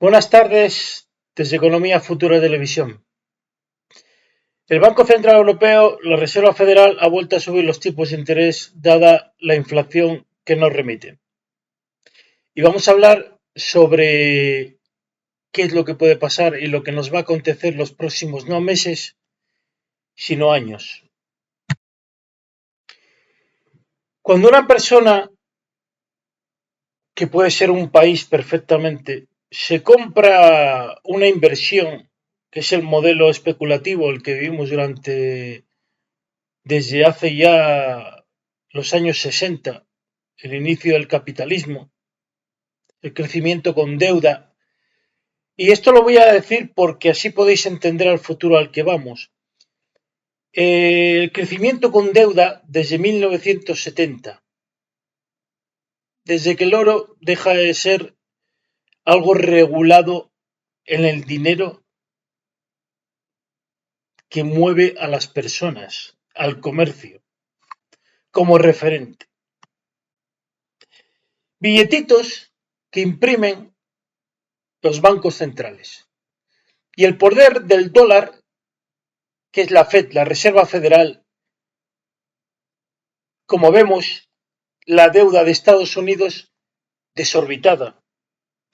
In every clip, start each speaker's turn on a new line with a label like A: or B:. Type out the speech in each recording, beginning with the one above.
A: Buenas tardes desde Economía Futura Televisión. El Banco Central Europeo, la Reserva Federal, ha vuelto a subir los tipos de interés dada la inflación que nos remite. Y vamos a hablar sobre qué es lo que puede pasar y lo que nos va a acontecer los próximos no meses, sino años. Cuando una persona, que puede ser un país perfectamente, se compra una inversión, que es el modelo especulativo, el que vivimos desde hace ya los años 60, el inicio del capitalismo, el crecimiento con deuda. Y esto lo voy a decir porque así podéis entender al futuro al que vamos. El crecimiento con deuda desde 1970, desde que el oro deja de ser algo regulado en el dinero que mueve a las personas, al comercio, como referente. Billetitos que imprimen los bancos centrales. Y el poder del dólar, que es la Fed, la Reserva Federal, como vemos, la deuda de Estados Unidos desorbitada,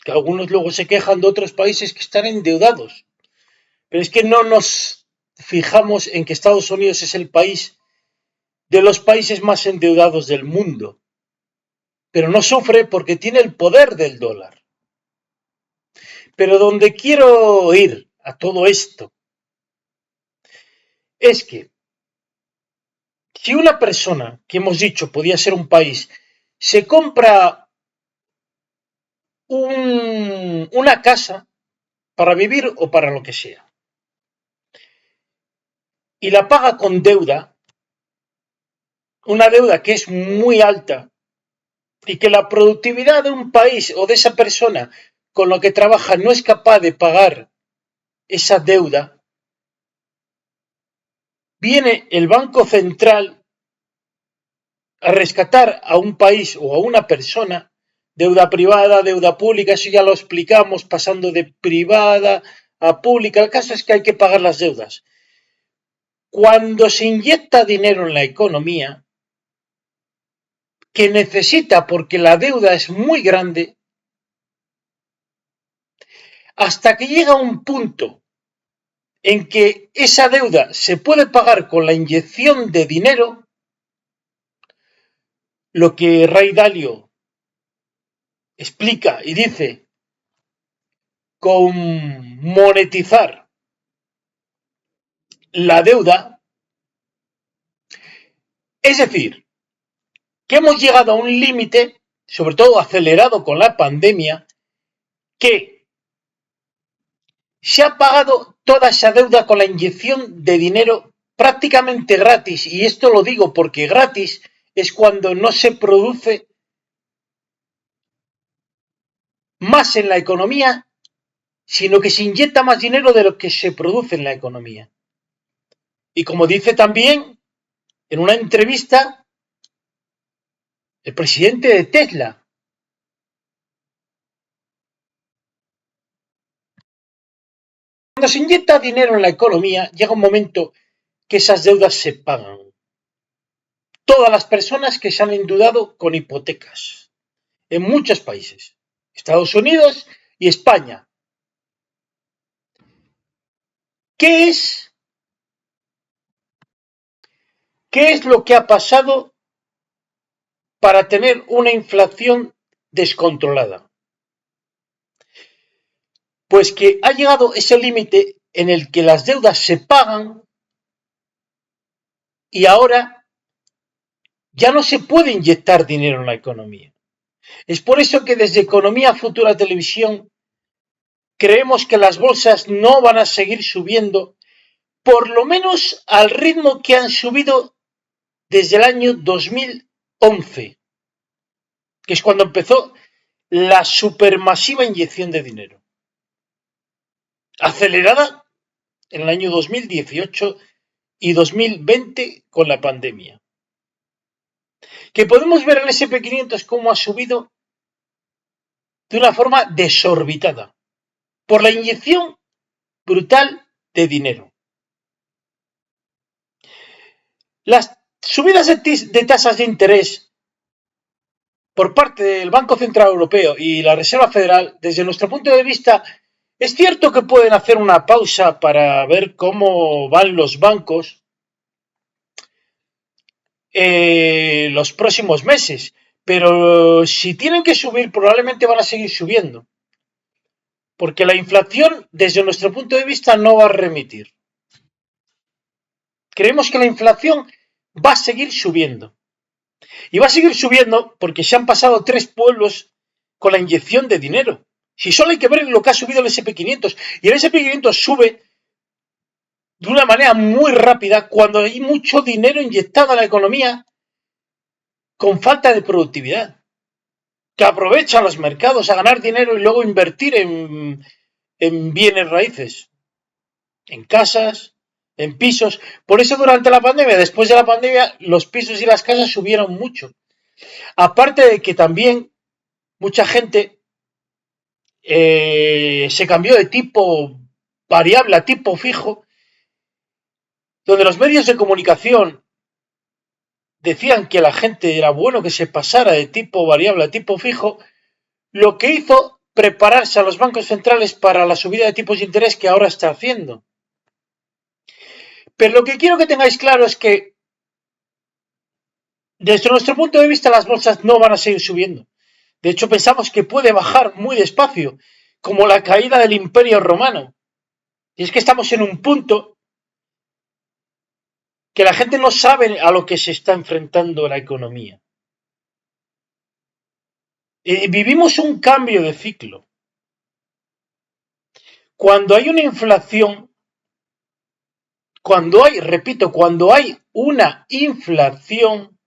A: que algunos luego se quejan de otros países que están endeudados. Pero es que no nos fijamos en que Estados Unidos es el país de los países más endeudados del mundo, pero no sufre porque tiene el poder del dólar. Pero donde quiero ir a todo esto es que si una persona, que hemos dicho podía ser un país, se compra una casa para vivir o para lo que sea, y la paga con deuda, una deuda que es muy alta y que la productividad de un país o de esa persona con lo que trabaja no es capaz de pagar esa deuda, viene el Banco Central a rescatar a un país o a una persona, deuda privada, deuda pública, eso ya lo explicamos, pasando de privada a pública. El caso es que hay que pagar las deudas. Cuando se inyecta dinero en la economía, que necesita porque la deuda es muy grande, hasta que llega un punto en que esa deuda se puede pagar con la inyección de dinero, lo que Ray Dalio explica y dice con monetizar la deuda, es decir, que hemos llegado a un límite, sobre todo acelerado con la pandemia, que se ha pagado toda esa deuda con la inyección de dinero prácticamente gratis, y esto lo digo porque gratis es cuando no se produce más en la economía, sino que se inyecta más dinero de lo que se produce en la economía. Y como dice también en una entrevista el presidente de Tesla, cuando se inyecta dinero en la economía, llega un momento que esas deudas se pagan. Todas las personas que se han endeudado con hipotecas en muchos países, Estados Unidos y España. ¿Qué es lo que ha pasado para tener una inflación descontrolada? Pues que ha llegado ese límite en el que las deudas se pagan y ahora ya no se puede inyectar dinero en la economía. Es por eso que desde Economía Futura Televisión creemos que las bolsas no van a seguir subiendo, por lo menos al ritmo que han subido desde el año 2011, que es cuando empezó la supermasiva inyección de dinero, acelerada en el año 2018 y 2020 con la pandemia. Que podemos ver el S&P 500 cómo ha subido de una forma desorbitada. por la inyección brutal de dinero. Las subidas de tasas de interés por parte del Banco Central Europeo y la Reserva Federal, desde nuestro punto de vista, es cierto que pueden hacer una pausa para ver cómo van los bancos los próximos meses, pero si tienen que subir, probablemente van a seguir subiendo, porque la inflación, desde nuestro punto de vista, no va a remitir. Creemos que la inflación va a seguir subiendo. Y va a seguir subiendo porque se han pasado 3 pueblos con la inyección de dinero. Si solo hay que ver lo que ha subido el SP500, y el SP500 sube de una manera muy rápida cuando hay mucho dinero inyectado a la economía con falta de productividad, que aprovechan los mercados a ganar dinero y luego invertir en bienes raíces, en casas, en pisos. Por eso durante la pandemia, después de la pandemia, los pisos y las casas subieron mucho. Aparte de que también mucha gente se cambió de tipo variable a tipo fijo, donde los medios de comunicación decían que la gente era bueno que se pasara de tipo variable a tipo fijo, lo que hizo prepararse a los bancos centrales para la subida de tipos de interés que ahora está haciendo. Pero lo que quiero que tengáis claro es que desde nuestro punto de vista las bolsas no van a seguir subiendo. De hecho, pensamos que puede bajar muy despacio, como la caída del Imperio Romano. Y es que estamos en un punto que la gente no sabe a lo que se está enfrentando la economía. Vivimos un cambio de ciclo. Cuando hay una inflación, cuando hay una inflación,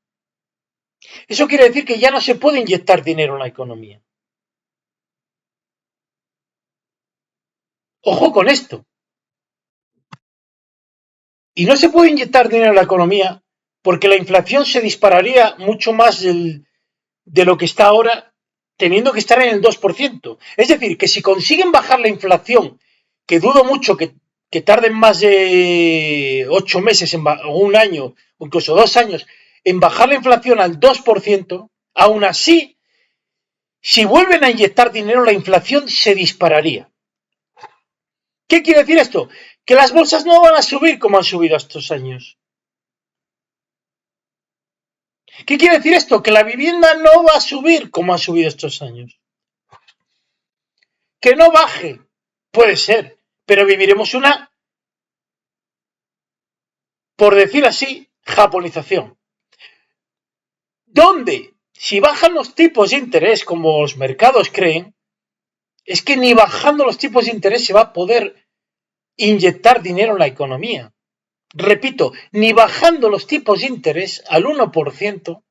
A: eso quiere decir que ya no se puede inyectar dinero en la economía. Ojo con esto. Y no se puede inyectar dinero en la economía porque la inflación se dispararía mucho más de lo que está ahora, teniendo que estar en el 2%. Es decir, que si consiguen bajar la inflación, que dudo mucho que tarden más de 8 meses o un año, o incluso 2 años, en bajar la inflación al 2%, aún así, si vuelven a inyectar dinero, la inflación se dispararía. ¿Qué quiere decir esto? Que las bolsas no van a subir como han subido estos años. ¿Qué quiere decir esto? Que la vivienda no va a subir como ha subido estos años. Que no baje, puede ser, pero viviremos una, por decir así, japonización. ¿Dónde? Si bajan los tipos de interés como los mercados creen, es que ni bajando los tipos de interés se va a poder inyectar dinero en la economía. Repito, ni bajando los tipos de interés al 1%,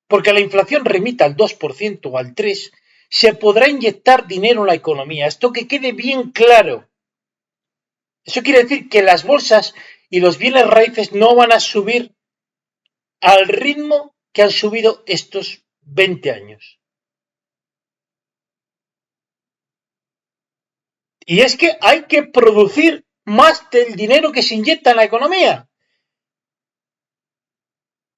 A: porque la inflación remita al 2% o al 3%, se podrá inyectar dinero en la economía. Esto que quede bien claro. Eso quiere decir que las bolsas y los bienes raíces no van a subir al ritmo que han subido estos 20 años. Y es que hay que producir más del dinero que se inyecta en la economía.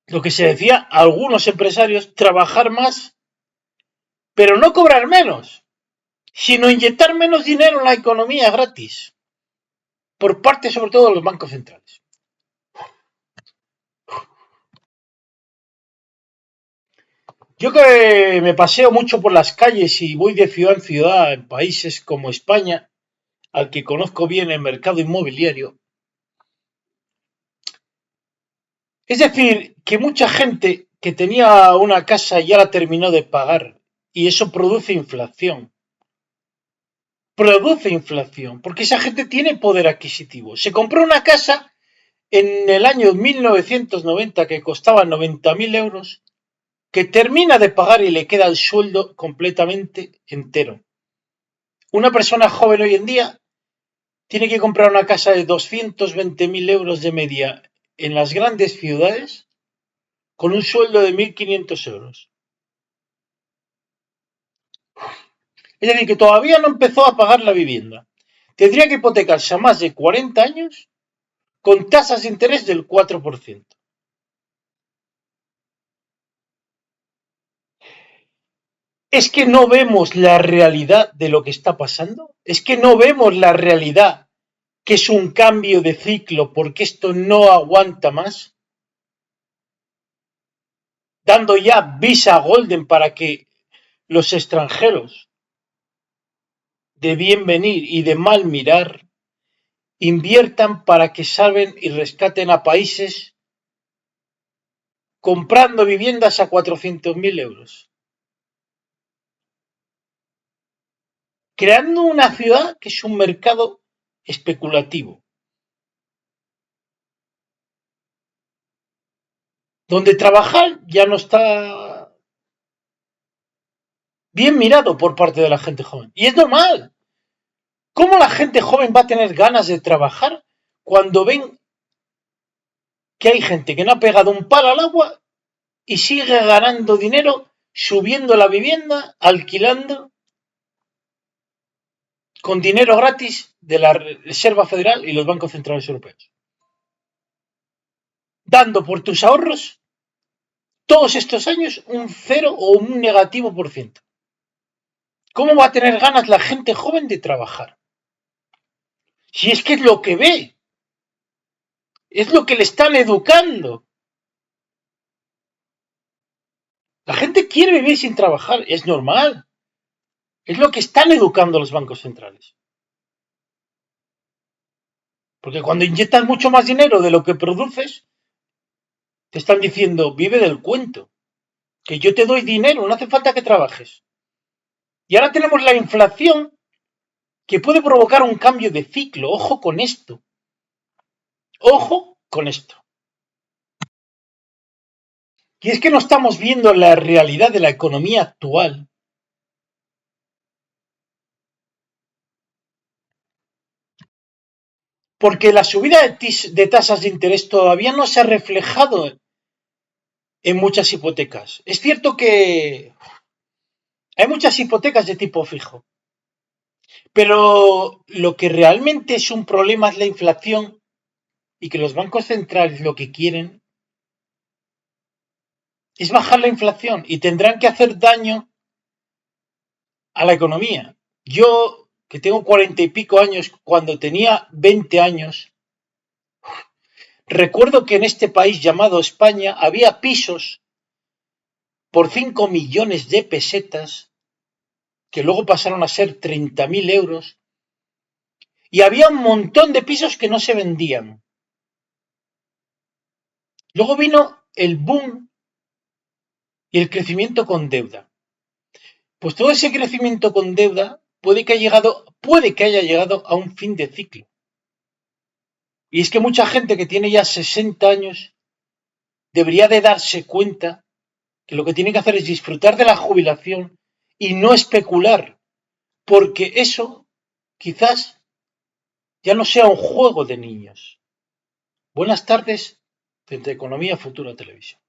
A: Lo que se decía a algunos empresarios, trabajar más, pero no cobrar menos, sino inyectar menos dinero en la economía gratis, por parte sobre todo de los bancos centrales. Yo que me paseo mucho por las calles y voy de ciudad en ciudad en países como España, al que conozco bien el mercado inmobiliario, es decir, que mucha gente que tenía una casa ya la terminó de pagar y eso produce inflación. Produce inflación, porque esa gente tiene poder adquisitivo. Se compró una casa en el año 1990 que costaba 90.000 euros, que termina de pagar y le queda el sueldo completamente entero. Una persona joven hoy en día tiene que comprar una casa de 220.000 euros de media en las grandes ciudades con un sueldo de 1.500 euros. Es decir, que todavía no empezó a pagar la vivienda. Tendría que hipotecarse a más de 40 años con tasas de interés del 4%. ¿Es que no vemos la realidad de lo que está pasando? ¿Es que no vemos la realidad que es un cambio de ciclo porque esto no aguanta más? Dando ya visa golden para que los extranjeros de bien venir y de mal mirar inviertan para que salven y rescaten a países comprando viviendas a 400.000 euros. Creando una ciudad que es un mercado especulativo, donde trabajar ya no está bien mirado por parte de la gente joven. Y es normal. ¿Cómo la gente joven va a tener ganas de trabajar cuando ven que hay gente que no ha pegado un palo al agua y sigue ganando dinero subiendo la vivienda, alquilando, con dinero gratis de la Reserva Federal y los bancos centrales europeos? Dando por tus ahorros todos estos años un 0 o un negativo por ciento. ¿Cómo va a tener ganas la gente joven de trabajar? Si es que es lo que ve, es lo que le están educando. La gente quiere vivir sin trabajar, es normal. Es lo que están educando los bancos centrales. Porque cuando inyectas mucho más dinero de lo que produces, te están diciendo, vive del cuento, que yo te doy dinero, no hace falta que trabajes. Y ahora tenemos la inflación que puede provocar un cambio de ciclo. Ojo con esto. Ojo con esto. Y es que no estamos viendo la realidad de la economía actual. Porque la subida de tasas de interés todavía no se ha reflejado en muchas hipotecas. Es cierto que hay muchas hipotecas de tipo fijo, pero lo que realmente es un problema es la inflación y que los bancos centrales lo que quieren es bajar la inflación y tendrán que hacer daño a la economía. Yo, que tengo 40 y pico años, cuando tenía 20 años, recuerdo que en este país llamado España había pisos por 5 millones de pesetas que luego pasaron a ser 30.000 euros, y había un montón de pisos que no se vendían. Luego vino el boom y el crecimiento con deuda. Pues todo ese crecimiento con deuda puede que haya llegado a un fin de ciclo. Y es que mucha gente que tiene ya 60 años debería de darse cuenta que lo que tiene que hacer es disfrutar de la jubilación y no especular, porque eso quizás ya no sea un juego de niños. Buenas tardes, desde Economía Futura Televisión.